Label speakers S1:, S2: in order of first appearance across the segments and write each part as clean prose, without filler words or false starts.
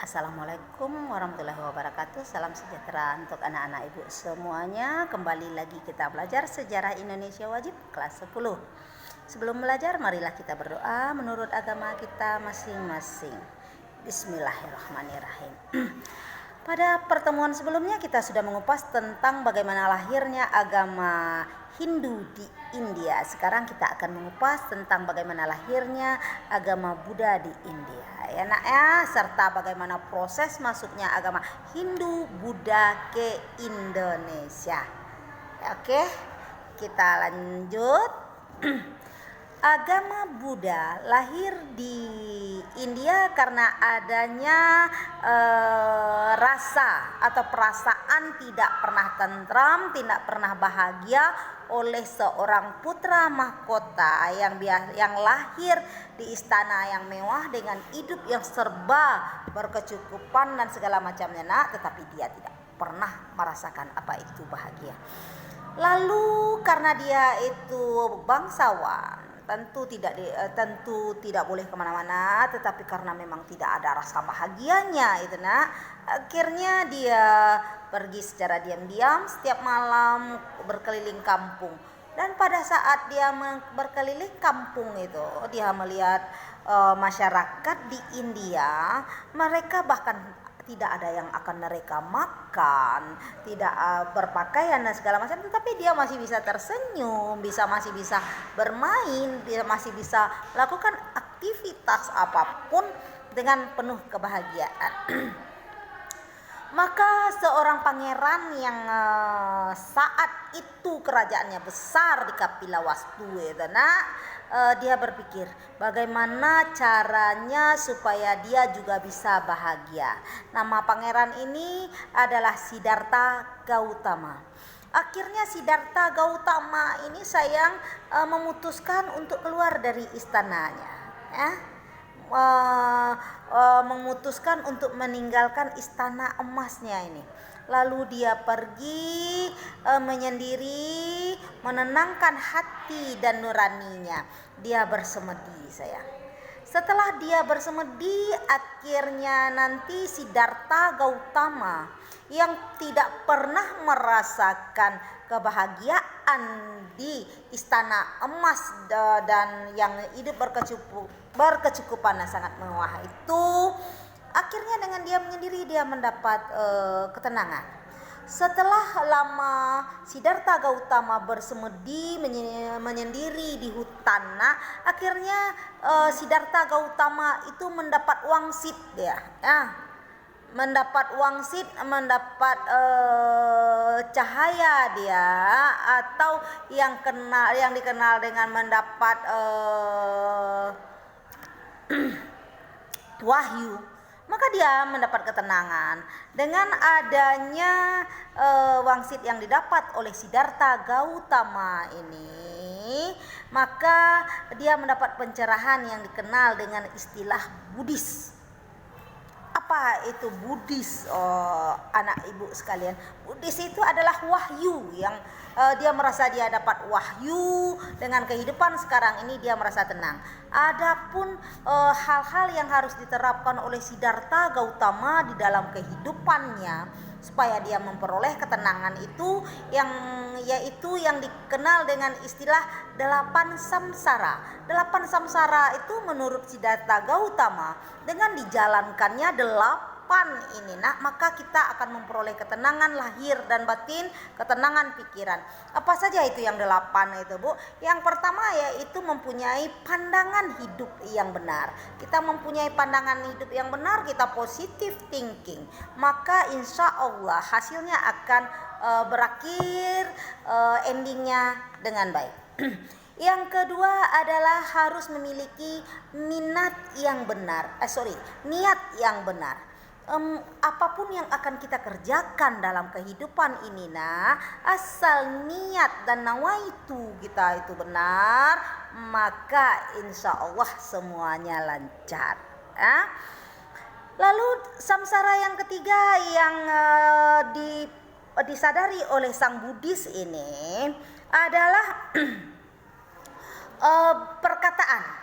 S1: Assalamualaikum warahmatullahi wabarakatuh. Salam sejahtera untuk anak-anak ibu semuanya. Kembali lagi kita belajar sejarah Indonesia wajib kelas 10. Sebelum belajar, marilah kita berdoa menurut agama kita masing-masing. Bismillahirrahmanirrahim. Pada pertemuan sebelumnya kita sudah mengupas tentang bagaimana lahirnya agama Hindu di India. Sekarang kita akan mengupas tentang bagaimana lahirnya agama Buddha di India, ya nak ya, serta bagaimana proses masuknya agama Hindu Buddha ke Indonesia. Oke, kita lanjut. Agama Buddha lahir di India karena adanya rasa atau perasaan tidak pernah tentram, tidak pernah bahagia oleh seorang putra mahkota yang lahir di istana yang mewah dengan hidup yang serba berkecukupan dan segala macamnya, nak, tetapi dia tidak pernah merasakan apa itu bahagia. Lalu karena dia itu bangsawan, tentu tidak boleh kemana-mana, tetapi karena memang tidak ada rasa bahagianya itu, nak, akhirnya dia pergi secara diam-diam setiap malam berkeliling kampung. Dan pada saat dia berkeliling kampung itu, dia melihat masyarakat di India, mereka bahkan tidak ada yang akan mereka makan, tidak berpakaian dan segala macam, tetapi dia masih bisa tersenyum, masih bisa bermain, dia masih bisa melakukan aktivitas apapun dengan penuh kebahagiaan. Maka seorang pangeran yang saat itu kerajaannya besar di Kapilawastu, dia berpikir bagaimana caranya supaya dia juga bisa bahagia. Nama pangeran ini adalah Siddhartha Gautama. Akhirnya Siddhartha Gautama ini memutuskan untuk keluar dari istananya, memutuskan untuk meninggalkan istana emasnya ini. Lalu dia pergi menyendiri, menenangkan hati dan nuraninya. Dia bersemedi, sayang. Setelah dia bersemedi, akhirnya nanti Siddhartha Gautama yang tidak pernah merasakan kebahagiaan di istana emas dan yang hidup berkecukupan dan sangat mewah itu, akhirnya dengan dia menyendiri dia mendapat ketenangan. Setelah lama Siddhartha Gautama bersemedi menyendiri di hutan, akhirnya Siddhartha Gautama itu mendapat wangsit mendapat cahaya dia, atau yang dikenal dengan mendapat wahyu. Maka dia mendapat ketenangan dengan adanya wangsit yang didapat oleh Siddhartha Gautama ini. Maka dia mendapat pencerahan yang dikenal dengan istilah Buddhis. Apa itu Buddhis, anak ibu sekalian? Buddhis itu adalah wahyu yang dia merasa dia dapat wahyu dengan kehidupan sekarang ini, dia merasa tenang. Adapun hal-hal yang harus diterapkan oleh Siddhartha Gautama di dalam kehidupannya supaya dia memperoleh ketenangan itu, yaitu yang dikenal dengan istilah 8 samsara. 8 samsara itu menurut Siddhartha Gautama, dengan dijalankannya 8 ini, maka kita akan memperoleh ketenangan lahir dan batin, ketenangan pikiran. Apa saja itu yang 8 itu, Bu? Yang pertama yaitu mempunyai pandangan hidup yang benar. Kita mempunyai pandangan hidup yang benar, kita positive thinking, maka insya Allah hasilnya akan berakhir endingnya dengan baik. Yang kedua adalah harus memiliki niat yang benar. Apapun yang akan kita kerjakan dalam kehidupan ini, asal niat dan nawaitu kita itu benar, maka insya Allah semuanya lancar. Lalu samsara yang ketiga yang disadari oleh sang Buddhis ini adalah perkataan.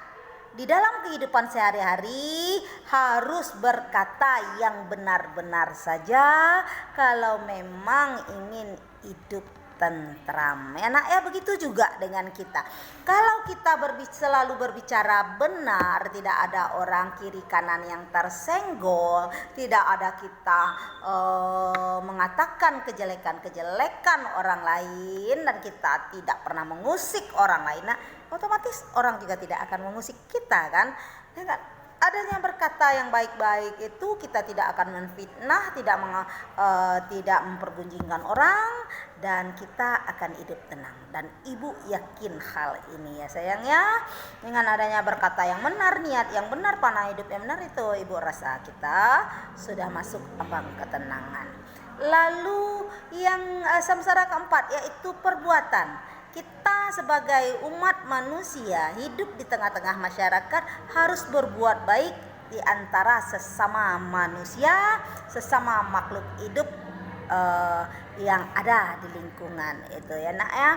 S1: di dalam kehidupan sehari-hari harus berkata yang benar-benar saja kalau memang ingin hidup tentram. Ya nak ya, begitu juga dengan kita. Kalau kita selalu berbicara benar, tidak ada orang kiri kanan yang tersenggol, tidak ada kita mengatakan kejelekan-kejelekan orang lain, dan kita tidak pernah mengusik orang lain, nah otomatis orang juga tidak akan mengusik kita kan. Dengan adanya berkata yang baik-baik itu kita tidak akan menfitnah, tidak mempergunjingkan orang, dan kita akan hidup tenang. Dan ibu yakin hal ini ya sayangnya, dengan adanya berkata yang benar, niat yang benar, panah hidup yang benar, itu ibu rasa kita sudah masuk ambang ketenangan. Lalu yang samsara keempat yaitu perbuatan. Kita sebagai umat manusia hidup di tengah-tengah masyarakat harus berbuat baik di antara sesama manusia, sesama makhluk hidup yang ada di lingkungan itu ya nak ya.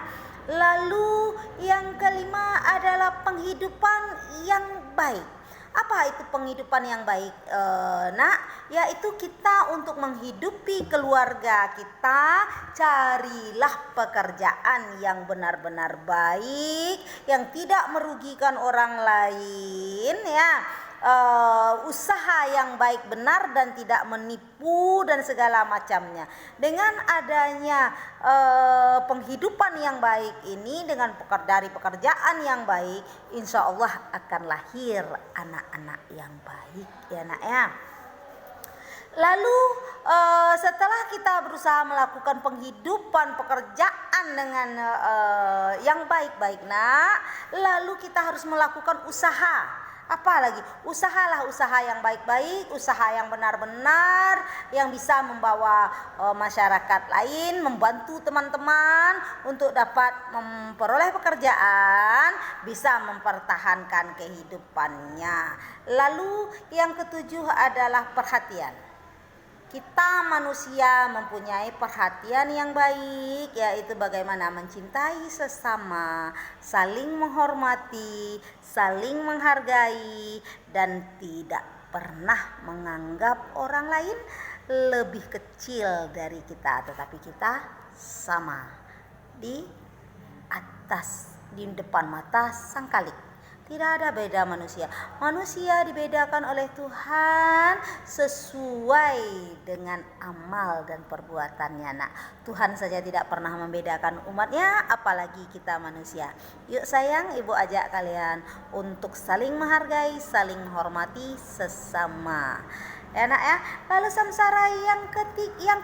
S1: Lalu yang kelima adalah penghidupan yang baik. Apa itu penghidupan yang baik nak? Yaitu kita untuk menghidupi keluarga kita, carilah pekerjaan yang benar-benar baik, yang tidak merugikan orang lain ya. Usaha yang baik benar dan tidak menipu dan segala macamnya. Dengan adanya penghidupan yang baik ini, dengan dari pekerjaan yang baik, insya Allah akan lahir anak-anak yang baik ya nak ya. Lalu setelah kita berusaha melakukan penghidupan pekerjaan dengan yang baik-baik nak, lalu kita harus melakukan usaha. Apalagi usahalah usaha yang baik-baik, usaha yang benar-benar, yang bisa membawa masyarakat lain, membantu teman-teman untuk dapat memperoleh pekerjaan, bisa mempertahankan kehidupannya. Lalu yang ketujuh adalah perhatian. Kita manusia mempunyai perhatian yang baik, yaitu bagaimana mencintai sesama, saling menghormati, saling menghargai, dan tidak pernah menganggap orang lain lebih kecil dari kita, tetapi kita sama di atas, di depan mata Sang Khalik. Tidak ada beda manusia. Manusia dibedakan oleh Tuhan sesuai dengan amal dan perbuatannya. Nah, Tuhan saja tidak pernah membedakan umatnya, apalagi kita manusia. Yuk sayang, ibu ajak kalian untuk saling menghargai, saling menghormati sesama. Ya nak ya. Lalu samsara yang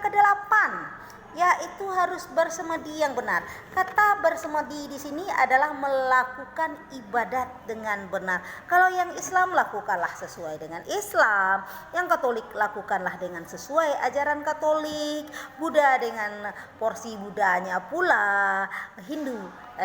S1: kedelapan, yaitu harus bersemedi yang benar. Kata bersemedi di sini adalah melakukan ibadat dengan benar. Kalau yang Islam, lakukanlah sesuai dengan Islam. Yang Katolik, lakukanlah dengan sesuai ajaran Katolik. Buddha dengan porsi Buddhanya pula. Hindu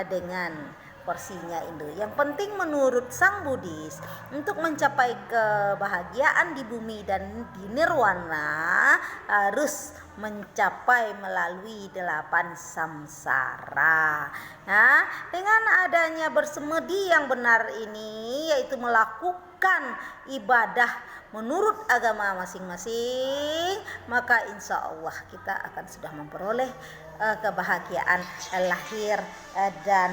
S1: dengan porsinya Hindu. Yang penting menurut Sang Buddhis, untuk mencapai kebahagiaan di bumi dan di nirwana harus mencapai melalui 8 samsara. Nah, dengan adanya bersemedi yang benar ini, yaitu melakukan ibadah menurut agama masing-masing, maka insya Allah kita akan sudah memperoleh kebahagiaan lahir dan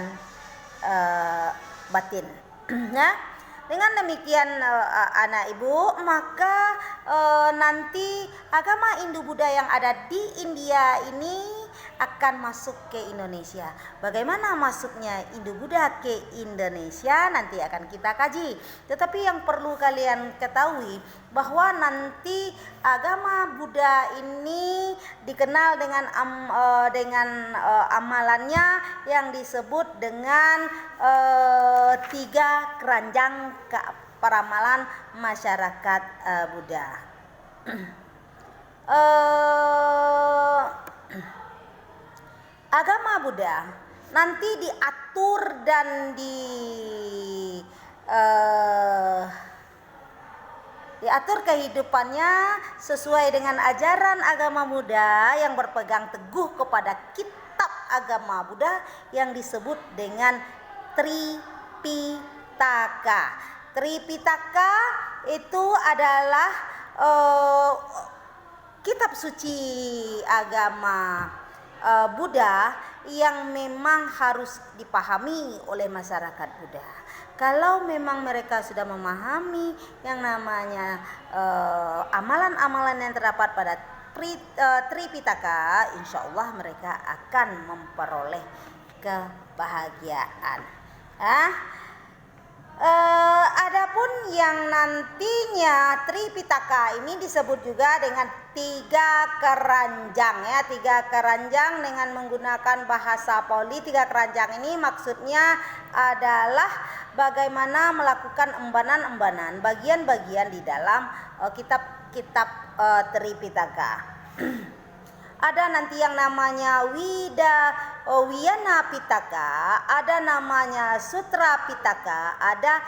S1: batin. Nah, dengan demikian anak ibu, maka nanti agama Hindu Buddha yang ada di India ini akan masuk ke Indonesia. Bagaimana masuknya Hindu Buddha ke Indonesia nanti akan kita kaji. Tetapi yang perlu kalian ketahui bahwa nanti agama Buddha ini dikenal dengan amalannya yang disebut dengan 3 keranjang peramalan masyarakat Buddha. Agama Buddha nanti diatur dan diatur kehidupannya sesuai dengan ajaran agama Buddha yang berpegang teguh kepada kitab agama Buddha yang disebut dengan Tripitaka. Tripitaka itu adalah kitab suci agama Buddha yang memang harus dipahami oleh masyarakat Buddha. Kalau memang mereka sudah memahami yang namanya amalan-amalan yang terdapat pada Tripitaka, insya Allah mereka akan memperoleh kebahagiaan. Adapun yang nantinya Tripitaka ini disebut juga dengan 3 keranjang ya, 3 keranjang dengan menggunakan bahasa Pali. 3 keranjang ini maksudnya adalah bagaimana melakukan embanan-embanan bagian-bagian di dalam kitab-kitab Tripitaka. Ada nanti yang namanya Wiyana Pitaka, ada namanya Sutra Pitaka, ada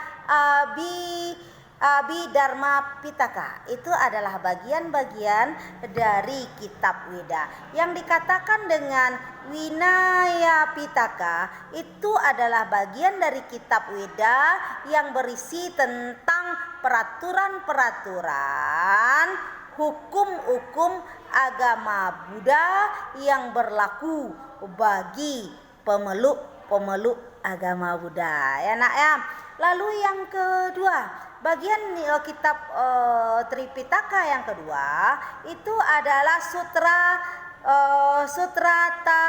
S1: Abhidharma Pitaka. Itu adalah bagian-bagian dari kitab Weda. Yang dikatakan dengan Winaya Pitaka itu adalah bagian dari kitab Weda yang berisi tentang peraturan-peraturan hukum-hukum agama Buddha yang berlaku bagi pemeluk agama Buddha ya nak ya. Lalu yang kedua, bagian kitab Tripitaka yang kedua itu adalah Sutrata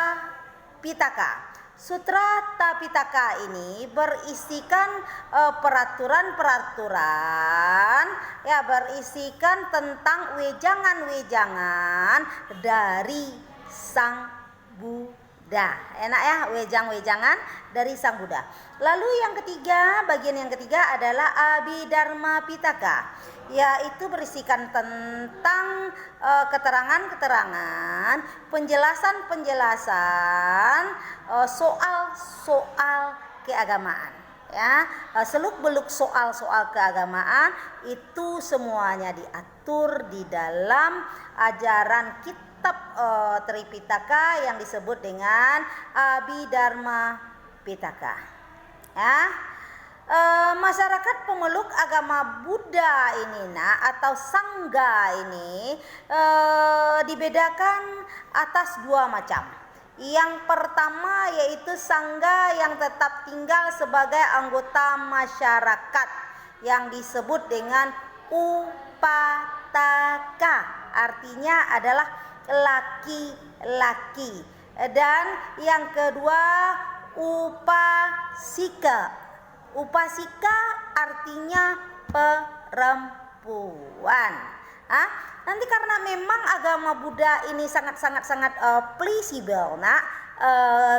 S1: Pitaka. Sutrata Pitaka ini berisikan peraturan-peraturan ya, berisikan tentang wejangan-wejangan dari Sang Buddha. Enak ya, wejang-wejangan dari Sang Buddha. Lalu yang ketiga, bagian yang ketiga adalah Abhidharma Pitaka, yaitu berisikan tentang keterangan-keterangan, penjelasan-penjelasan soal-soal keagamaan ya. Seluk-beluk soal-soal keagamaan itu semuanya diatur di dalam ajaran kitab Tripitaka yang disebut dengan Abhidharma Pitaka ya. Masyarakat pemeluk agama Buddha ini atau Sangha ini dibedakan atas 2 macam. Yang pertama yaitu Sangha yang tetap tinggal sebagai anggota masyarakat yang disebut dengan Upataka, artinya adalah laki-laki. Dan yang kedua Upasika. Upasika artinya perempuan. Nanti karena memang agama Buddha ini sangat fleksibel,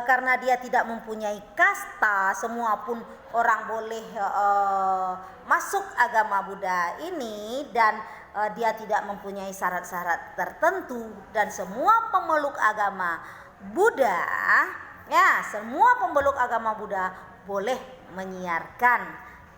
S1: karena dia tidak mempunyai kasta, semua pun orang boleh masuk agama Buddha ini, dan dia tidak mempunyai syarat-syarat tertentu, dan semua pemeluk agama Buddha ya, semua pemeluk agama Buddha boleh menyiarkan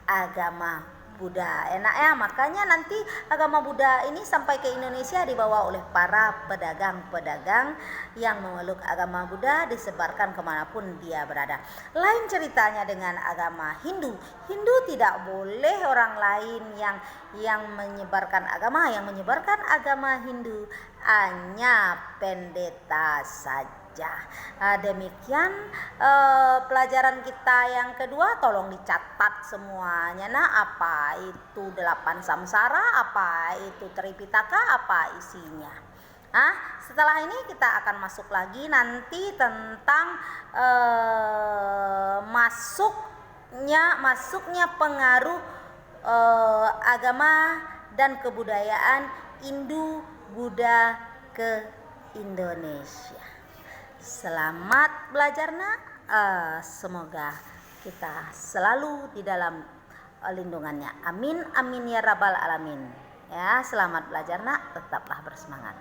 S1: agama Buddha. Enak ya, makanya nanti agama Buddha ini sampai ke Indonesia dibawa oleh para pedagang-pedagang yang memeluk agama Buddha, disebarkan kemanapun dia berada. Lain ceritanya dengan agama Hindu. Hindu tidak boleh orang lain yang menyebarkan agama. Yang menyebarkan agama Hindu hanya pendeta saja. Demikian pelajaran kita yang kedua, tolong dicatat semuanya. Apa itu 8 samsara, apa itu Tripitaka, apa isinya. Setelah ini kita akan masuk lagi nanti tentang masuknya pengaruh agama dan kebudayaan Hindu Buddha ke Indonesia. Selamat belajar semoga kita selalu di dalam lindungannya. Amin amin ya rabbal alamin. Ya, selamat belajar tetaplah bersemangat.